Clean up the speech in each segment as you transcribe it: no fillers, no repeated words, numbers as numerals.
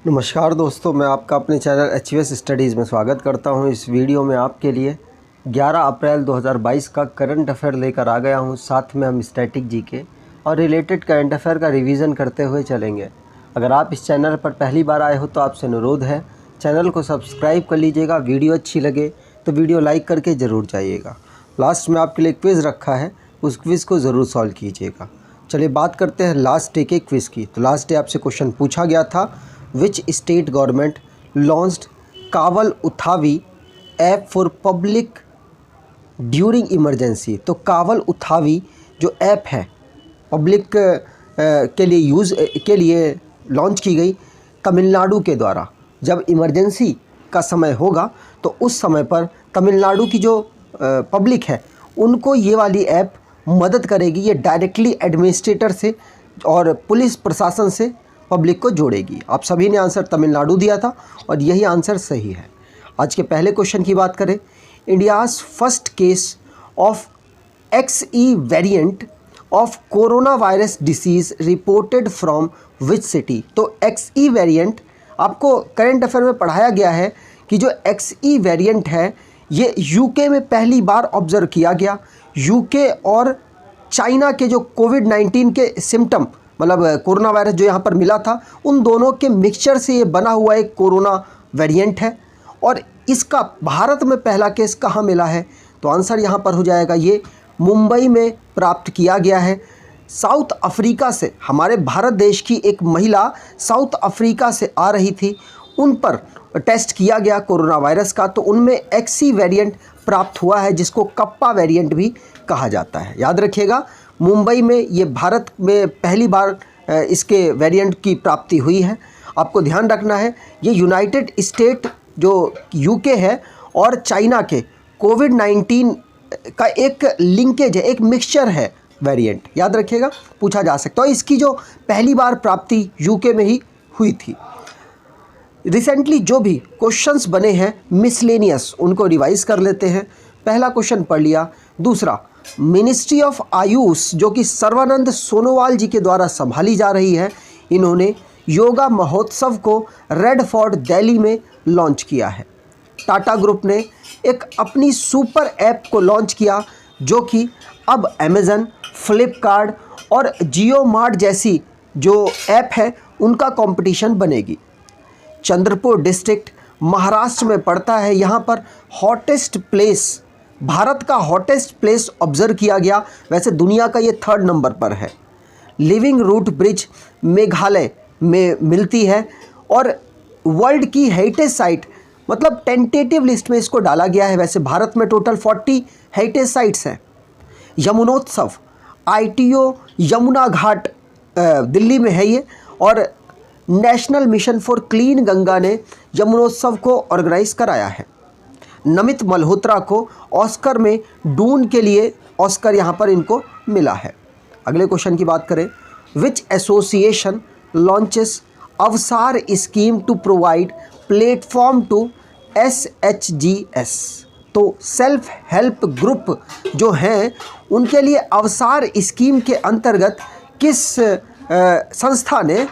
नमस्कार दोस्तों, मैं आपका अपने चैनल HVS स्टडीज़ में स्वागत करता हूं। इस वीडियो में आपके लिए 11 अप्रैल 2022 का करंट अफेयर लेकर आ गया हूं। साथ में हम स्टैटिक जीके और रिलेटेड करंट अफेयर का रिवीजन करते हुए चलेंगे। अगर आप इस चैनल पर पहली बार आए हो तो आपसे अनुरोध है, चैनल को सब्सक्राइब कर लीजिएगा। वीडियो अच्छी लगे तो वीडियो लाइक करके ज़रूर जाइएगा। लास्ट में आपके लिए क्विज़ रखा है, उस क्विज़ को ज़रूर सॉल्व कीजिएगा। चलिए बात करते हैं लास्ट डे के क्विज़ की। तो लास्ट डे आपसे क्वेश्चन पूछा गया था, Which state government launched Kaval Uthavi app for public during emergency. तो कावल उठावी जो ऐप है पब्लिक के लिए यूज़ के लिए लॉन्च की गई तमिलनाडु के द्वारा। जब इमरजेंसी का समय होगा तो उस समय पर तमिलनाडु की जो पब्लिक है उनको ये वाली ऐप मदद करेगी। ये डायरेक्टली एडमिनिस्ट्रेटर से और पुलिस प्रशासन से पब्लिक को जोड़ेगी। आप सभी ने आंसर तमिलनाडु दिया था और यही आंसर सही है। आज के पहले क्वेश्चन की बात करें, India's first case of XE variant of corona virus disease reported from which city. तो XE वेरिएंट आपको करंट अफेयर में पढ़ाया गया है कि जो XE वेरिएंट है ये UK में पहली बार ऑब्जर्व किया गया। UK और चाइना के जो कोविड-19 के सिम्टम मतलब कोरोना वायरस जो यहाँ पर मिला था उन दोनों के मिक्सचर से ये बना हुआ एक कोरोना वेरिएंट है। और इसका भारत में पहला केस कहाँ मिला है? तो आंसर यहाँ पर हो जाएगा ये मुंबई में प्राप्त किया गया है। साउथ अफ्रीका से हमारे भारत देश की एक महिला साउथ अफ्रीका से आ रही थी, उन पर टेस्ट किया गया कोरोना वायरस का, तो उनमें XE वेरिएंट प्राप्त हुआ है जिसको कप्पा वेरिएंट भी कहा जाता है। याद रखिएगा, मुंबई में ये भारत में पहली बार इसके वेरिएंट की प्राप्ति हुई है। आपको ध्यान रखना है ये यूनाइटेड स्टेट जो UK है और चाइना के कोविड-19 का एक लिंकेज है, एक मिक्सचर है वेरिएंट। याद रखिएगा, पूछा जा सकता है। इसकी जो पहली बार प्राप्ति UK में ही हुई थी। रिसेंटली जो भी क्वेश्चंस बने हैं मिसलेनियस उनको रिवाइज कर लेते हैं। पहला क्वेश्चन पढ़ लिया। दूसरा, मिनिस्ट्री ऑफ आयुष जो कि सर्बानंद सोनोवाल जी के द्वारा संभाली जा रही है, इन्होंने योगा महोत्सव को रेड फोर्ट दिल्ली में लॉन्च किया है। टाटा ग्रुप ने एक अपनी सुपर ऐप को लॉन्च किया जो कि अब अमेज़न, फ्लिपकार्ट और जियो मार्ट जैसी जो ऐप है उनका कंपटीशन बनेगी। चंद्रपुर डिस्ट्रिक्ट महाराष्ट्र में पड़ता है। यहाँ पर हॉटेस्ट प्लेस, भारत का हॉटेस्ट प्लेस ऑब्जर्व किया गया। वैसे दुनिया का ये 3rd नंबर पर है। लिविंग रूट ब्रिज मेघालय में मिलती है और वर्ल्ड की हेरिटेज साइट मतलब टेंटेटिव लिस्ट में इसको डाला गया है। वैसे भारत में टोटल 40 हेरिटेज साइट्स हैं। यमुनोत्सव ITO यमुना घाट दिल्ली में है ये, और national mission for clean Ganga ने यमुनोत्सव को ऑर्गेनाइज कराया है। नमित मल्होत्रा को ऑस्कर में डून के लिए ऑस्कर यहाँ पर इनको मिला है। अगले क्वेश्चन की बात करें, which association launches Avsar scheme to provide platform to SHGs। तो सेल्फ हेल्प ग्रुप जो हैं उनके लिए अवसार स्कीम के अंतर्गत किस संस्था ने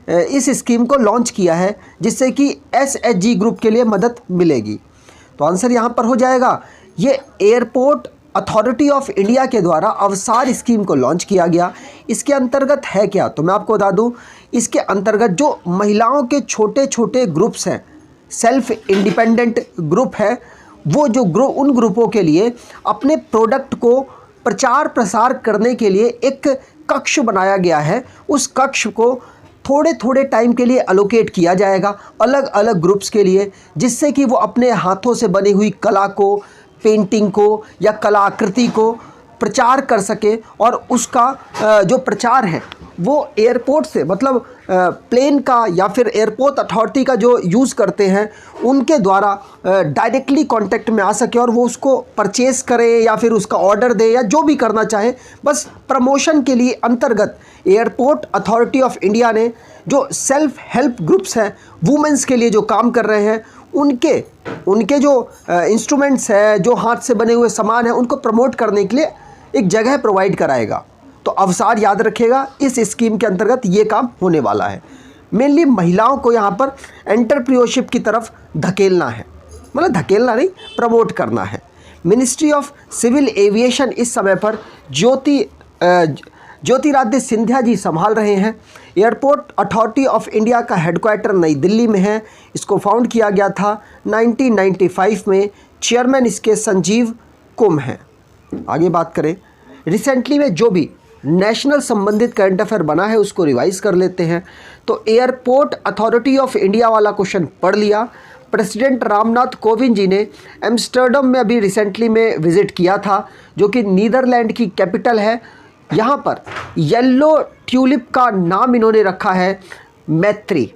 इस स्कीम को लॉन्च किया है जिससे कि SHG ग्रुप के लिए मदद मिलेगी? तो आंसर यहाँ पर हो जाएगा ये एयरपोर्ट अथॉरिटी ऑफ इंडिया के द्वारा अवसार स्कीम को लॉन्च किया गया। इसके अंतर्गत है क्या? तो मैं आपको बता दूँ, इसके अंतर्गत जो महिलाओं के छोटे छोटे ग्रुप्स हैं, सेल्फ इंडिपेंडेंट ग्रुप है, वो जो उन ग्रुपों के लिए अपने प्रोडक्ट को प्रचार प्रसार करने के लिए एक कक्ष बनाया गया है। उस कक्ष को थोड़े थोड़े टाइम के लिए अलोकेट किया जाएगा अलग अलग ग्रुप्स के लिए, जिससे कि वो अपने हाथों से बनी हुई कला को, पेंटिंग को या कलाकृति को प्रचार कर सके। और उसका जो प्रचार है वो एयरपोर्ट से मतलब प्लेन का या फिर एयरपोर्ट अथॉरिटी का जो यूज़ करते हैं उनके द्वारा डायरेक्टली कांटेक्ट में आ सके और वो उसको परचेज़ करे या फिर उसका ऑर्डर दे या जो भी करना चाहे। बस प्रमोशन के लिए अंतर्गत एयरपोर्ट अथॉरिटी ऑफ इंडिया ने जो सेल्फ हेल्प ग्रुप्स हैं, वुमेंस के लिए जो काम कर रहे हैं, उनके जो इंस्ट्रूमेंट्स हैं, जो हाथ से बने हुए सामान हैं, उनको प्रमोट करने के लिए एक जगह प्रोवाइड कराएगा। तो अवसार याद रखिएगा, इस स्कीम के अंतर्गत ये काम होने वाला है। मेनली महिलाओं को यहाँ पर एंटरप्रेन्योरशिप की तरफ धकेलना है, मतलब धकेलना नहीं, प्रमोट करना है। मिनिस्ट्री ऑफ सिविल एविएशन इस समय पर ज्योतिरादित्य सिंधिया जी संभाल रहे हैं। एयरपोर्ट अथॉरिटी ऑफ इंडिया का हेडक्वार्टर नई दिल्ली में है। इसको फाउंड किया गया था 1995 में। चेयरमैन इसके संजीव कुम हैं। आगे बात करें, रिसेंटली में जो भी नेशनल संबंधित करंट अफेयर बना है उसको रिवाइज कर लेते हैं। तो एयरपोर्ट अथॉरिटी ऑफ इंडिया वाला क्वेश्चन पढ़ लिया। प्रेसिडेंट रामनाथ कोविंद जी ने एम्स्टर्डम में अभी रिसेंटली में विज़िट किया था, जो कि नीदरलैंड की कैपिटल है। यहाँ पर येलो ट्यूलिप का नाम इन्होंने रखा है मैत्री।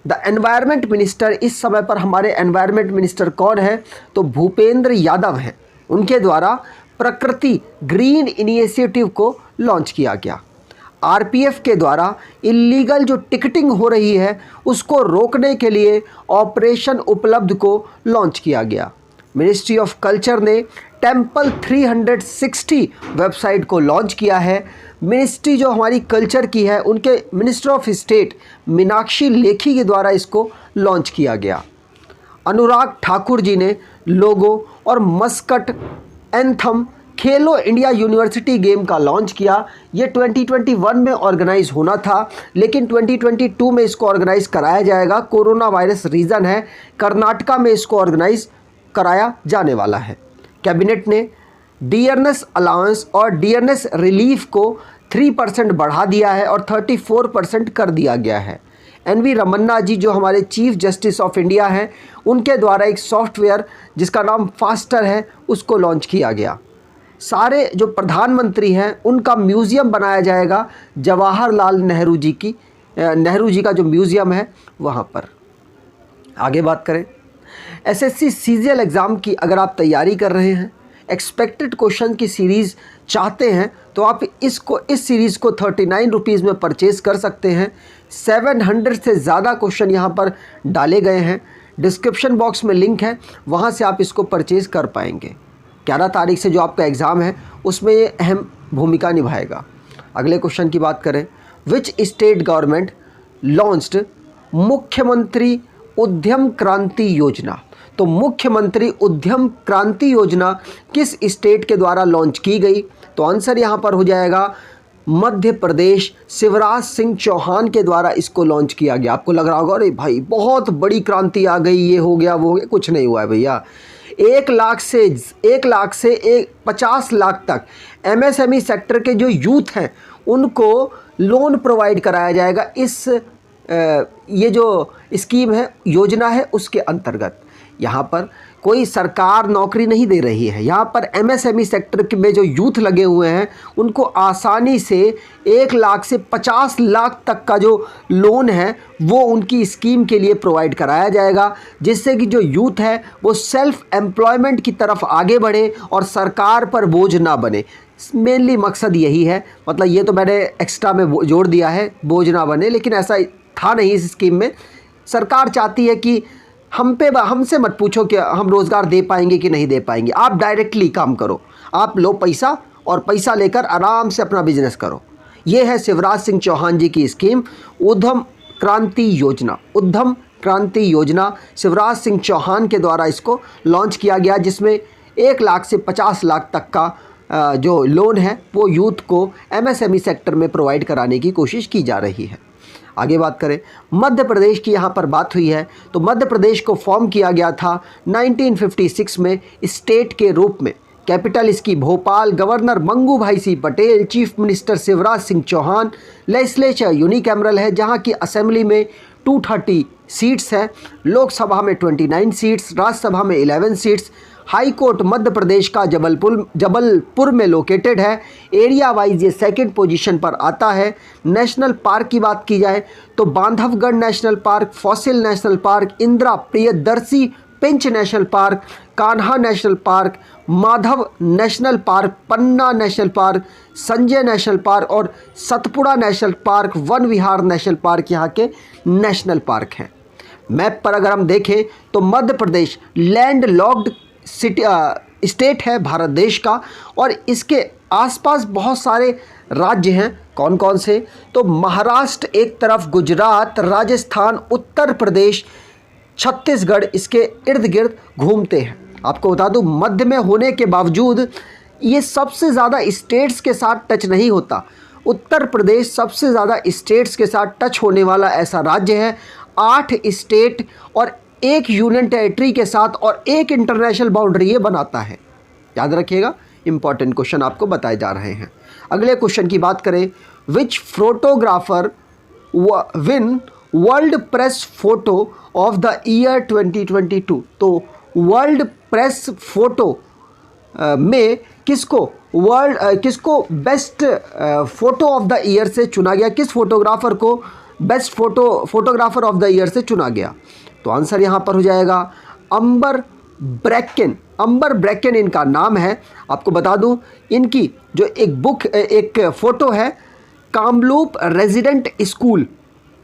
द एनवायरनमेंट मिनिस्टर, इस समय पर हमारे एनवायरनमेंट मिनिस्टर कौन है? तो भूपेंद्र यादव हैं। उनके द्वारा प्रकृति ग्रीन इनिशिएटिव को लॉन्च किया गया। आरपीएफ के द्वारा इलीगल जो टिकटिंग हो रही है उसको रोकने के लिए ऑपरेशन उपलब्ध को लॉन्च किया गया। मिनिस्ट्री ऑफ कल्चर ने टेम्पल 360 वेबसाइट को लॉन्च किया है। मिनिस्ट्री जो हमारी कल्चर की है, उनके minister of state Meenakshi Lekhi के द्वारा इसको लॉन्च किया गया। अनुराग ठाकुर जी ने लोगो और मस्कट एंथम खेलो इंडिया यूनिवर्सिटी गेम का लॉन्च किया। ये 2021 में ऑर्गेनाइज होना था, लेकिन 2022 में इसको ऑर्गेनाइज कराया जाएगा। कोरोना वायरस रीज़न है, कर्नाटका में इसको ऑर्गेनाइज कराया जाने वाला है। कैबिनेट ने डियरनेस अलाउंस और डियरनेस रिलीफ को 3% बढ़ा दिया है और 34% कर दिया गया है। एनवी रमन्ना जी जो हमारे चीफ जस्टिस ऑफ इंडिया हैं, उनके द्वारा एक सॉफ्टवेयर जिसका नाम फास्टर है उसको लॉन्च किया गया। सारे जो प्रधानमंत्री हैं उनका म्यूज़ियम बनाया जाएगा जवाहरलाल नेहरू जी का जो म्यूज़ियम है वहाँ पर। आगे बात करें, एसएससी सीजीएल एग्ज़ाम की अगर आप तैयारी कर रहे हैं, एक्सपेक्टेड क्वेश्चन की सीरीज़ चाहते हैं तो आप इस सीरीज़ को 39 रुपीज़ में परचेज़ कर सकते हैं। 700 से ज़्यादा क्वेश्चन यहाँ पर डाले गए हैं। डिस्क्रिप्शन बॉक्स में लिंक है, वहाँ से आप इसको परचेज़ कर पाएंगे। 11 तारीख से जो आपका एग्ज़ाम है उसमें ये अहम भूमिका निभाएगा। अगले क्वेश्चन की बात करें, विच स्टेट गवर्नमेंट लॉन्च्ड मुख्यमंत्री उद्यम क्रांति योजना? तो मुख्यमंत्री उद्यम क्रांति योजना किस स्टेट के द्वारा लॉन्च की गई? तो आंसर यहाँ पर हो जाएगा मध्य प्रदेश। शिवराज सिंह चौहान के द्वारा इसको लॉन्च किया गया। आपको लग रहा होगा अरे भाई बहुत बड़ी क्रांति आ गई, ये हो गया वो हो गया। कुछ नहीं हुआ है भैया। 1 लाख से 50 लाख तक एमएसएमई सेक्टर के जो यूथ हैं उनको लोन प्रोवाइड कराया जाएगा। ये जो स्कीम है, योजना है, उसके अंतर्गत। यहाँ पर कोई सरकार नौकरी नहीं दे रही है। यहाँ पर एमएसएमई सेक्टर में जो यूथ लगे हुए हैं उनको आसानी से 1 लाख से 50 लाख तक का जो लोन है वो उनकी स्कीम के लिए प्रोवाइड कराया जाएगा, जिससे कि जो यूथ है वो सेल्फ एम्प्लॉयमेंट की तरफ आगे बढ़े और सरकार पर बोझ ना बने। मेनली मकसद यही है। मतलब ये तो मैंने एक्स्ट्रा में जोड़ दिया है, बोझ ना बने, लेकिन ऐसा था नहीं इस स्कीम में। सरकार चाहती है कि हमसे मत पूछो कि हम रोज़गार दे पाएंगे कि नहीं दे पाएंगे, आप डायरेक्टली काम करो, आप लो पैसा और पैसा लेकर आराम से अपना बिजनेस करो। ये है शिवराज सिंह चौहान जी की स्कीम उद्यम क्रांति योजना। उद्यम क्रांति योजना शिवराज सिंह चौहान के द्वारा इसको लॉन्च किया गया, जिसमें 1 लाख से 50 लाख तक का जो लोन है वो यूथ को एमएसएमई सेक्टर में प्रोवाइड कराने की कोशिश की जा रही है। आगे बात करें, मध्य प्रदेश की यहाँ पर बात हुई है। तो मध्य प्रदेश को फॉर्म किया गया था 1956 में स्टेट के रूप में। कैपिटल इसकी Bhopal. Governor Mangu Bhai C Patel, chief minister Shivraj Singh Chouhan. Legislature unicameral है, जहाँ की असेंबली में 230 सीट्स हैं, लोकसभा में 29 सीट्स, राज्यसभा में 11 seats. High court Madhya Pradesh का जबलपुर में लोकेटेड है। एरिया वाइज ये 2nd पोजीशन पर आता है। नेशनल पार्क की बात की जाए तो Bandhavgarh national park, fossil national park, Indira Priyadarshi Pench national park, Kanha national park, Madhav national park, Panna national park, Sanjay national park और Satpura national park, Van Vihar national park यहाँ के नेशनल पार्क हैं। मैप पर अगर हम देखें तो Madhya Pradesh land locked state है भारत देश का, और इसके आसपास बहुत सारे राज्य हैं कौन कौन से? तो महाराष्ट्र एक तरफ, गुजरात, राजस्थान, उत्तर प्रदेश, छत्तीसगढ़ इसके इर्द गिर्द घूमते हैं। आपको बता दूं, मध्य में होने के बावजूद ये सबसे ज़्यादा स्टेट्स के साथ टच नहीं होता। उत्तर प्रदेश सबसे ज़्यादा स्टेट्स के साथ टच होने वाला ऐसा राज्य है। 8 स्टेट और 1 यूनियन टेरिटरी के साथ और 1 इंटरनेशनल बाउंड्री ये बनाता है। याद रखिएगा, इंपॉर्टेंट क्वेश्चन आपको बताए जा रहे हैं। अगले क्वेश्चन की बात करें, which photographer win world press photo of the year 2022? तो वर्ल्ड प्रेस फोटो में किसको best photo of the year से चुना गया? किस फोटोग्राफर को best photographer of the year से चुना गया? तो आंसर यहाँ पर हो जाएगा अंबर ब्रैकेन। अंबर ब्रैकेन इनका नाम है। आपको बता दूं, इनकी जो एक फ़ोटो है कामलूप रेजिडेंट स्कूल,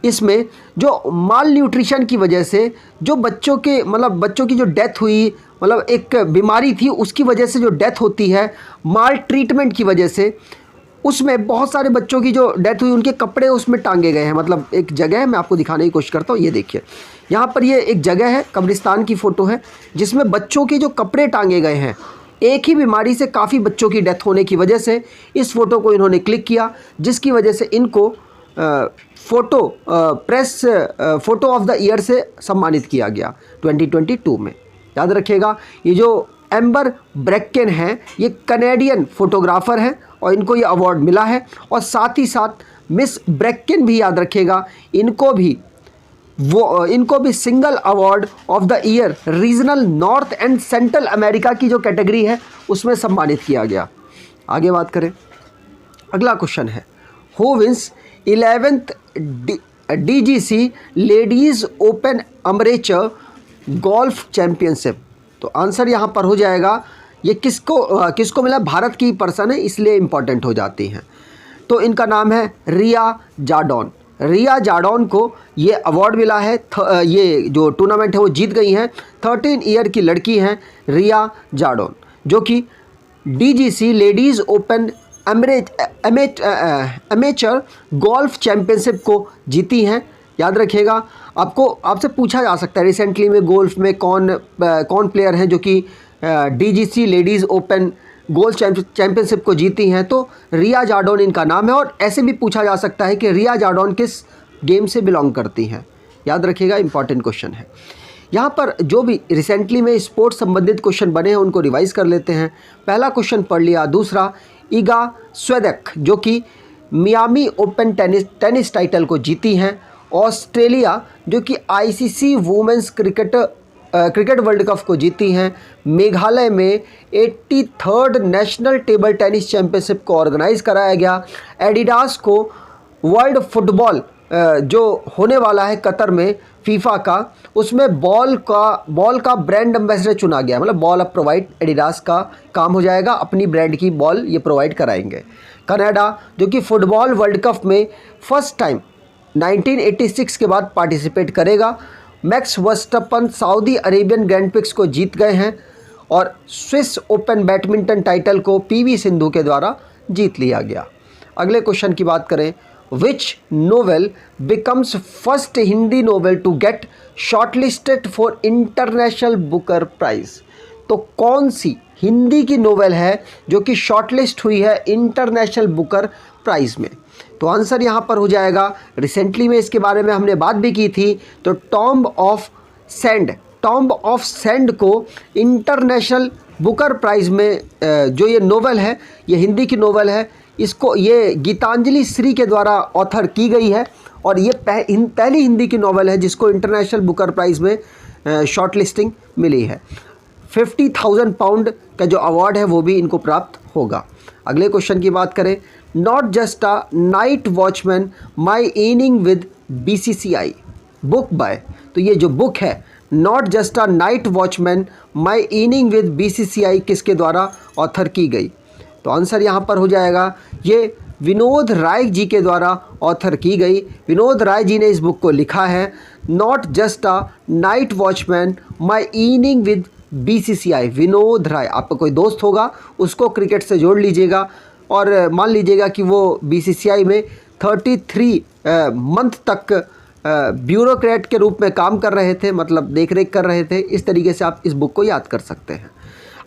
इसमें जो माल न्यूट्रिशन की वजह से जो बच्चों की जो डेथ हुई, मतलब एक बीमारी थी उसकी वजह से जो डेथ होती है माल ट्रीटमेंट की वजह से, उसमें बहुत सारे बच्चों की जो डेथ हुई उनके कपड़े उसमें टांगे गए हैं। मतलब एक जगह है, मैं आपको दिखाने की कोशिश करता हूँ। ये देखिए, यहाँ पर ये एक जगह है, कब्रिस्तान की फ़ोटो है जिसमें बच्चों के जो कपड़े टांगे गए हैं। एक ही बीमारी से काफ़ी बच्चों की डेथ होने की वजह से इस फ़ोटो को इन्होंने क्लिक किया, जिसकी वजह से इनको press photo of the year से सम्मानित किया गया 2022 में। याद रखिएगा, ये जो एम्बर ब्रैकेन हैं ये कनेडियन फोटोग्राफ़र हैं और इनको ये अवार्ड मिला है। और साथ ही साथ मिस ब्रैकेन भी याद रखिएगा, इनको भी single award of the year regional north and central America की जो कैटेगरी है उसमें सम्मानित किया गया। आगे बात करें, अगला क्वेश्चन है, who wins 11th DGC ladies open amateur golf championship? तो आंसर यहाँ पर हो जाएगा, ये किसको मिला? भारत की पर्सन है इसलिए इम्पॉर्टेंट हो जाती हैं। तो इनका नाम है रिया जार्डोन। रिया जार्डोन को ये अवार्ड मिला है। ये जो टूर्नामेंट है वो जीत गई हैं। 13 ईयर की लड़की हैं रिया जार्डोन, जो कि DGC ladies open amateur golf championship को जीती हैं। याद रखिएगा, आपसे पूछा जा सकता है रिसेंटली में गोल्फ में कौन प्लेयर हैं जो कि DGC ladies open golf championship को जीती हैं। तो रिया जार्डोन इनका नाम है। और ऐसे भी पूछा जा सकता है कि रिया जार्डोन किस गेम से बिलोंग करती हैं। याद रखिएगा, इंपॉर्टेंट क्वेश्चन है। यहाँ पर जो भी रिसेंटली में स्पोर्ट्स संबंधित क्वेश्चन बने हैं उनको रिवाइज़ कर लेते हैं। पहला क्वेश्चन पढ़ लिया। दूसरा, ईगा स्वेदेक जो कि मियामी ओपन टेनिस टाइटल को जीती हैं। ऑस्ट्रेलिया जो कि ICC women's cricket world cup को जीती हैं। मेघालय में 83rd national table tennis championship को ऑर्गेनाइज़ कराया गया। एडिडास को वर्ल्ड फुटबॉल जो होने वाला है कतर में फीफा का, उसमें बॉल का ब्रांड एम्बेसडर चुना गया। मतलब बॉल अब प्रोवाइड एडिडास का काम हो जाएगा, अपनी ब्रांड की बॉल ये प्रोवाइड कराएंगे। कनाडा जो कि फुटबॉल वर्ल्ड कप में फर्स्ट टाइम 1986 के बाद पार्टिसिपेट करेगा। Max Verstappen Saudi Arabian grand prix को जीत गए हैं। और स्विस ओपन बैडमिंटन टाइटल को PV सिंधु के द्वारा जीत लिया गया। अगले क्वेश्चन की बात करें, which novel becomes first Hindi novel to get shortlisted for international Booker prize? तो कौन सी हिंदी की नोवेल है जो कि शॉर्टलिस्ट हुई है इंटरनेशनल बुकर प्राइज़ में? तो आंसर यहाँ पर हो जाएगा, रिसेंटली में इसके बारे में हमने बात भी की थी। तो टॉम्ब ऑफ सैंड को इंटरनेशनल बुकर प्राइज़ में जो ये नोवेल है, ये हिंदी की नोवेल है, इसको ये गीतांजलि श्री के द्वारा ऑथर की गई है। और ये पहली हिंदी की नोवेल है जिसको इंटरनेशनल बुकर प्राइज़ में शॉर्ट लिस्टिंग मिली है। 50,000 पाउंड का जो अवार्ड है वो भी इनको प्राप्त होगा। अगले क्वेश्चन की बात करें, not just a night watchman my inning with BCCI book by. तो ये जो बुक है not just a night watchman my inning with BCCI किसके द्वारा ऑथर की गई? तो आंसर यहाँ पर हो जाएगा, ये विनोद राय जी के द्वारा ऑथर की गई। विनोद राय जी ने इस बुक को लिखा है। Not just a night watchman my inning with BCCI, Vinod Rai. आपका कोई दोस्त होगा उसको क्रिकेट से जोड़ लीजिएगा। और मान लीजिएगा कि वो बीसीसीआई में 33 मंथ तक ब्यूरोक्रेट के रूप में काम कर रहे थे, मतलब देखरेख कर रहे थे। इस तरीके से आप इस बुक को याद कर सकते हैं।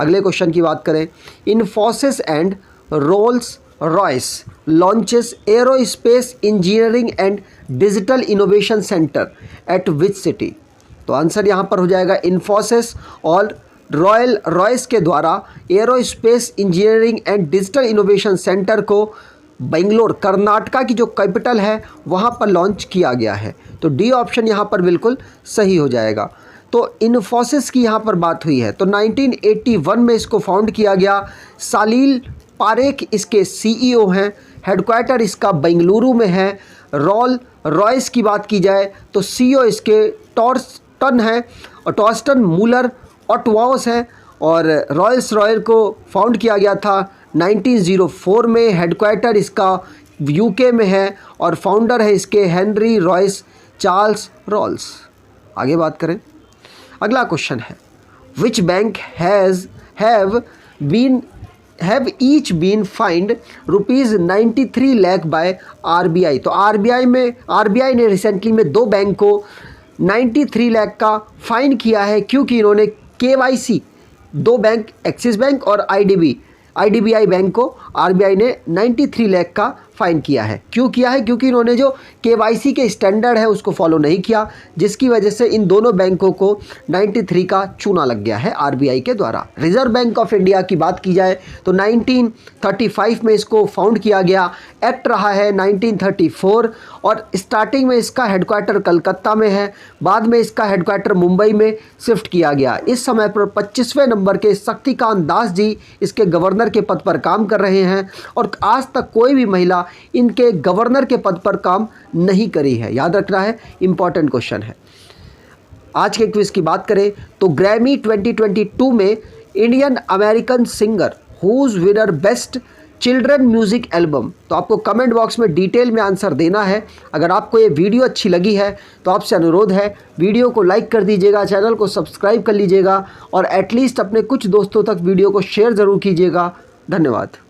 अगले क्वेश्चन की बात करें, Infosys and Rolls Royce launches aerospace engineering and digital innovation centre at which city. तो आंसर यहाँ पर हो जाएगा इन्फोसिस और रॉयल रॉयस के द्वारा aerospace engineering and digital innovation centre को बेंगलोर कर्नाटका की जो कैपिटल है वहाँ पर लॉन्च किया गया है। तो डी ऑप्शन यहाँ पर बिल्कुल सही हो जाएगा। तो इन्फोसिस की यहाँ पर बात हुई है तो 1981 में इसको फाउंड किया गया। सालील पारेख इसके सीईओ हैं। हेडक्वार्टर इसका बेंगलुरु में है। रॉल रॉयस की बात की जाए तो सीईओ इसके टॉर्स्टन है और टॉर्स्टन मूलर ऑटवाओस है। और रॉयल्स रॉयल को फाउंड किया गया था 1904 में। हेडक्वार्टर इसका यूके में है और फाउंडर है इसके हेनरी रॉयस चार्ल्स रॉल्स। आगे बात करें, अगला क्वेश्चन है, which bank have each been find ₹93 lakh by RBI. तो आरबीआई ने रिसेंटली में 2 बैंक को 93 लाख का फाइन किया है क्योंकि इन्होंने केवाईसी 2 बैंक एक्सिस बैंक और आईडीबीआई बैंक को आरबीआई ने 93 लाख का फ़ाइन किया है। क्यों किया है? क्योंकि इन्होंने जो केवाईसी के स्टैंडर्ड है उसको फॉलो नहीं किया, जिसकी वजह से इन दोनों बैंकों को 93 का चूना लग गया है आरबीआई के द्वारा। रिजर्व बैंक ऑफ इंडिया की बात की जाए तो 1935 में इसको फाउंड किया गया। एक्ट रहा है 1934 और स्टार्टिंग में इसका हेडक्वार्टर कलकत्ता में है, बाद में इसका हेडक्वार्टर मुंबई में शिफ्ट किया गया। इस समय पर 25वें नंबर के शक्तिकांत दास जी इसके गवर्नर के पद पर काम कर रहे हैं और आज तक कोई भी महिला इनके गवर्नर के पद पर काम नहीं करी है। याद रखना है, इंपॉर्टेंट क्वेश्चन है। आज के क्विज की बात करें तो ग्रैमी 2022 में Indian American singer whose winner best children music album. तो आपको कमेंट बॉक्स में डिटेल में आंसर देना है। अगर आपको ये वीडियो अच्छी लगी है तो आपसे अनुरोध है वीडियो को लाइक कर दीजिएगा, चैनल को सब्सक्राइब कर लीजिएगा और एटलीस्ट अपने कुछ दोस्तों तक वीडियो को शेयर ज़रूर कीजिएगा। धन्यवाद।